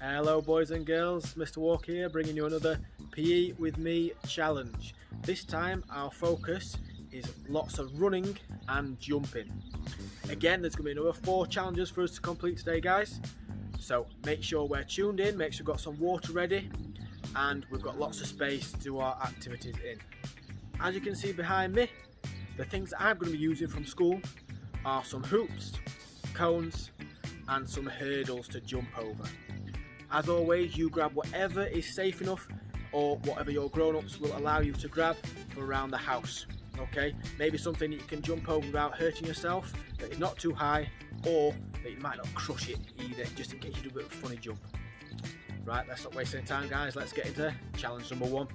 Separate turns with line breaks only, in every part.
Hello boys and girls, Mr. Walker here, bringing you another PE with me challenge. This time our focus is lots of running and jumping. Again, there's going to be another 4 challenges for us to complete today, guys. So make sure we're tuned in, make sure we've got some water ready, and we've got lots of space to do our activities in. As you can see behind me, the things that I'm going to be using from school are some hoops, cones, and some hurdles to jump over. As always, you grab whatever is safe enough or whatever your grown-ups will allow you to grab from around the house. Okay, maybe something that you can jump over without hurting yourself, that is not too high, or that you might not crush it either, just in case you do a bit of a funny jump. Right, let's not waste any time, guys. Let's get into challenge number 1.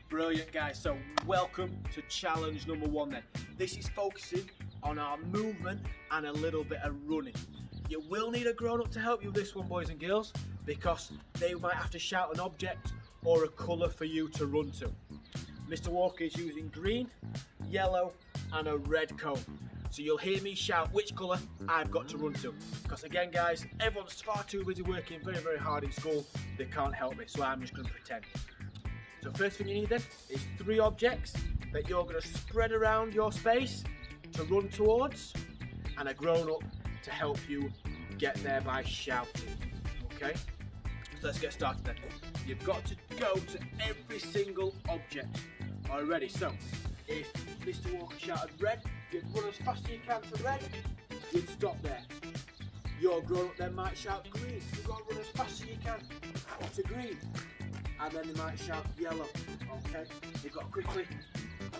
Brilliant, guys, so welcome to challenge number 1 then. This is focusing on our movement and a little bit of running. You will need a grown-up to help you with this one, boys and girls, because they might have to shout an object or a colour for you to run to. Mr. Walker is using green, yellow and a red cone. So you'll hear me shout which colour I've got to run to. Because again, guys, everyone's far too busy working very, very hard in school. They can't help me, so I'm just going to pretend. So first thing you need then is 3 objects that you're going to spread around your space to run towards, and a grown-up to help you get there by shouting. Okay? So let's get started then. You've got to go to every single object. Already, so if Mr. Walker shouted red, you'd run as fast as you can to red, you'd stop there. Your grown-up then might shout green, you've got to run as fast as you can to green. And then they might shout yellow, okay? You've got to quickly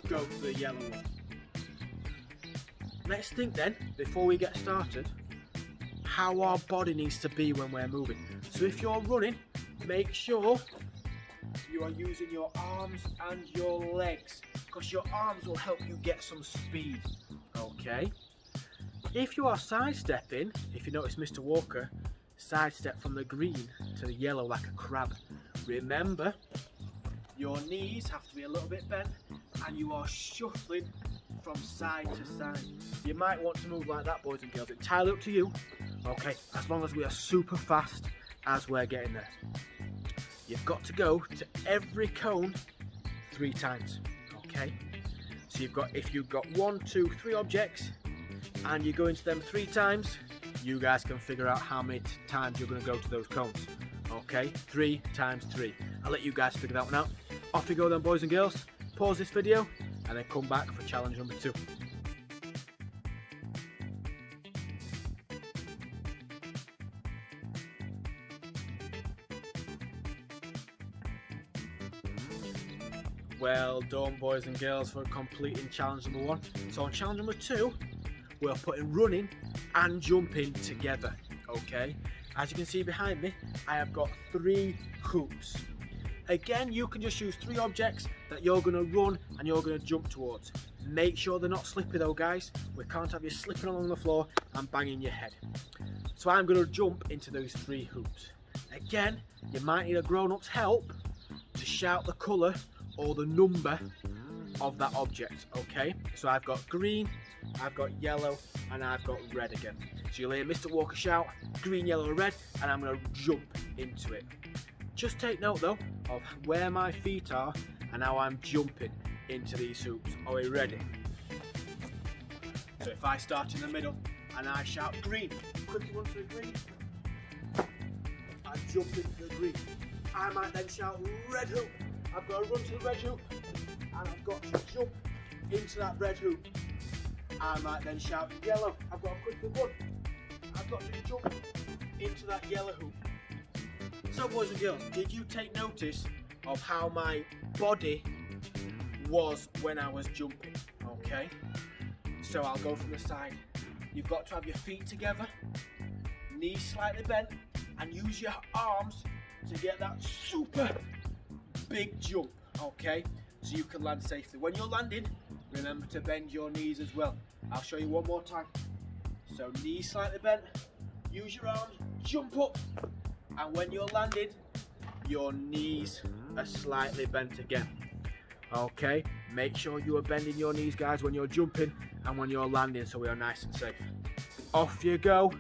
go to the yellow one. Let's think then, before we get started, how our body needs to be when we're moving. So if you're running, make sure you are using your arms and your legs, because your arms will help you get some speed, okay? If you are sidestepping, if you notice Mr. Walker sidestep from the green to the yellow like a crab, remember your knees have to be a little bit bent and you are shuffling from side to side. You might want to move like that, boys and girls, it's entirely up to you, okay, as long as we are super fast as we're getting there. You've got to go to every cone 3 times, okay? So you've got, if you've got 1, 2, 3 objects and you go into them 3 times, you guys can figure out how many times you're going to go to those cones. Okay, 3 times 3. I'll let you guys figure that one out. Off you go then, boys and girls. Pause this video and then come back for challenge number 2. Well done, boys and girls, for completing challenge number 1. So on challenge number 2, we're putting running and jumping together, okay? As you can see behind me, I have got 3 hoops. Again, you can just use 3 objects that you're going to run and you're going to jump towards. Make sure they're not slippery though, guys. We can't have you slipping along the floor and banging your head. So I'm going to jump into those 3 hoops. Again, you might need a grown-up's help to shout the colour or the number of that object, okay? So I've got green, I've got yellow, and I've got red again. So you'll hear Mr. Walker shout green, yellow, red, and I'm going to jump into it. Just take note though of where my feet are and how I'm jumping into these hoops. Are we ready? So if I start in the middle and I shout green, quickly run to the green, I jump into the green. I might then shout red hoop. I've got to run to the red hoop and I've got to jump into that red hoop. I might then shout yellow. I've got to quickly run. I've got to jump into that yellow hoop. So boys and girls, did you take notice of how my body was when I was jumping? Okay, so I'll go from the side. You've got to have your feet together, knees slightly bent, and use your arms to get that super big jump, okay? So you can land safely. When you're landing, remember to bend your knees as well. I'll show you one more time. So knees slightly bent, use your arms, jump up, and when you're landing, your knees are slightly bent again. Okay, make sure you are bending your knees, guys, when you're jumping and when you're landing, so we are nice and safe. Off you go.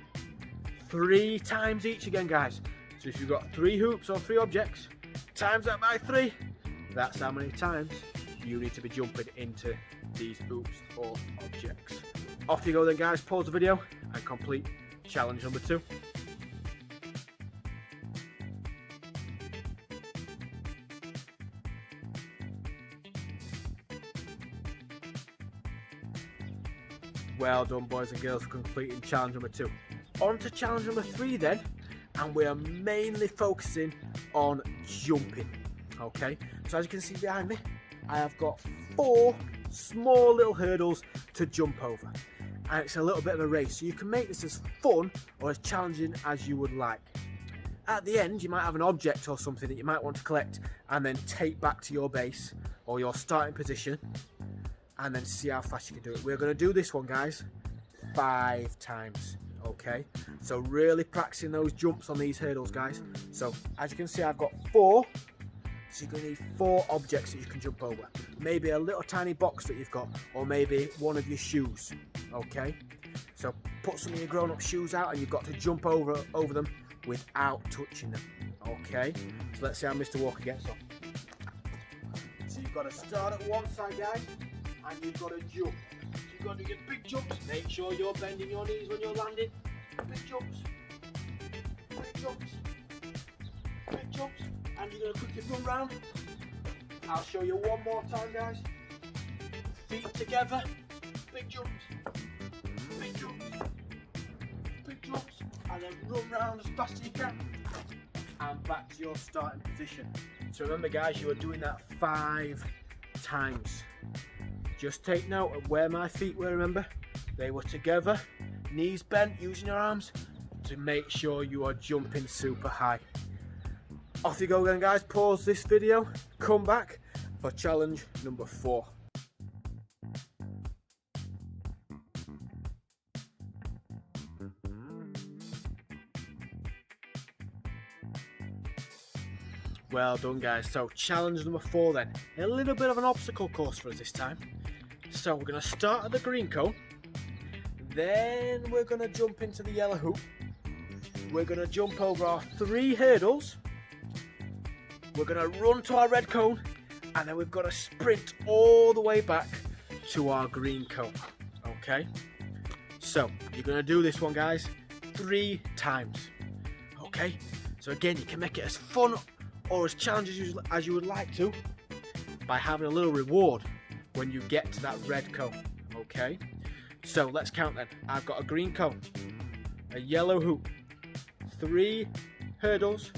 3 times each again, guys. So if you've got 3 hoops or 3 objects, times that by 3, that's how many times you need to be jumping into these hoops or objects. Off you go then, guys. Pause the video and complete challenge number 2. Well done, boys and girls, for completing challenge number 2. On to challenge number 3 then, and we are mainly focusing on jumping. Okay, so as you can see behind me, I have got 4 small little hurdles to jump over, and it's a little bit of a race, so you can make this as fun or as challenging as you would like. At the end, you might have an object or something that you might want to collect and then take back to your base or your starting position, and then see how fast you can do it. We're going to do this one, guys, 5 times. Okay, so really practicing those jumps on these hurdles, guys. So as you can see, I've got 4, so you're going to need 4 objects that you can jump over. Maybe a little tiny box that you've got, or maybe one of your shoes. Okay, so put some of your grown-up shoes out and you've got to jump over them without touching them. Okay, so let's see how Mr. Walker gets on. So you've got to start at one side, guys, and you've got to jump. You've got to get big jumps. Make sure you're bending your knees when you're landing. Big jumps. Big jumps. Big jumps. And you're going to quickly run round. I'll show you one more time, guys. Feet together. Big jumps. Big jumps. Big jumps. And then run round as fast as you can. And back to your starting position. So remember, guys, you are doing that 5 times. Just take note of where my feet were, remember? They were together, knees bent, using your arms to make sure you are jumping super high. Off you go then, guys. Pause this video, come back for challenge number 4. Well done, guys. So challenge number 4 then. A little bit of an obstacle course for us this time. So we're going to start at the green cone, then we're going to jump into the yellow hoop, we're going to jump over our 3 hurdles, we're going to run to our red cone, and then we've got to sprint all the way back to our green cone. Okay, so you're going to do this one, guys, 3 times. Okay, so again, you can make it as fun or as challenging as you would like to by having a little reward when you get to that red cone. Okay, so let's count then. I've got a green cone, a yellow hoop, 3 hurdles,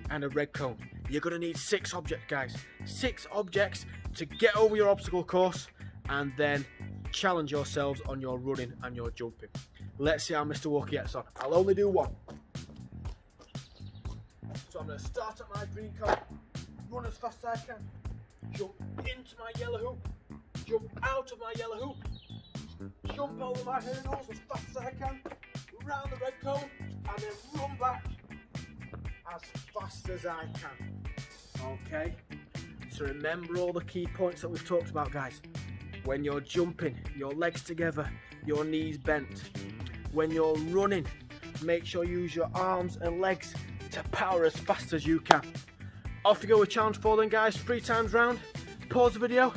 and a red cone. You're going to need 6 objects, guys. 6 objects to get over your obstacle course and then challenge yourselves on your running and your jumping. Let's see how Mr. Walker gets on. I'll only do 1. So I'm going to start at my green cone, run as fast as I can, jump into my yellow hoop, jump out of my yellow hoop, jump over my hurdles as fast as I can, round the red cone, and then run back as fast as I can. Okay, so remember all the key points that we've talked about, guys. When you're jumping, your legs together, your knees bent. When you're running, make sure you use your arms and legs to power as fast as you can. Off you go with challenge 4 then, guys, 3 times round. Pause the video.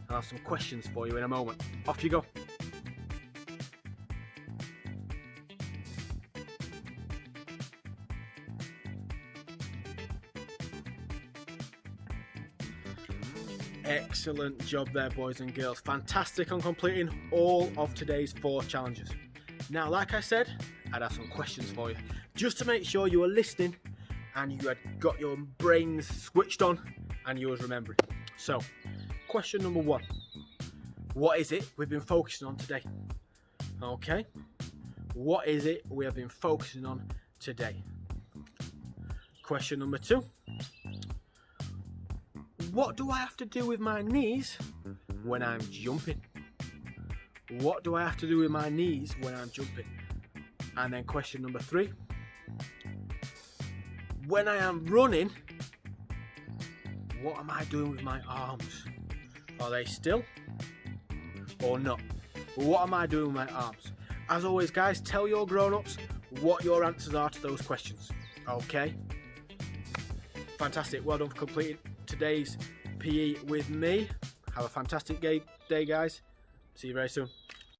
I'll have some questions for you in a moment. Off you go. Excellent job there, boys and girls. Fantastic on completing all of today's 4 challenges. Now, like I said, I'd have some questions for you, just to make sure you were listening and you had got your brains switched on and you was remembering. So, question number 1. What is it we've been focusing on today? Okay. What is it we have been focusing on today? Question number 2. What do I have to do with my knees when I'm jumping? What do I have to do with my knees when I'm jumping? And then question number 3. When I am running, what am I doing with my arms? Are they still or not? What am I doing with my arms? As always, guys, tell your grown-ups what your answers are to those questions. Okay? Fantastic. Well done for completing today's PE with me. Have a fantastic day, guys. See you very soon.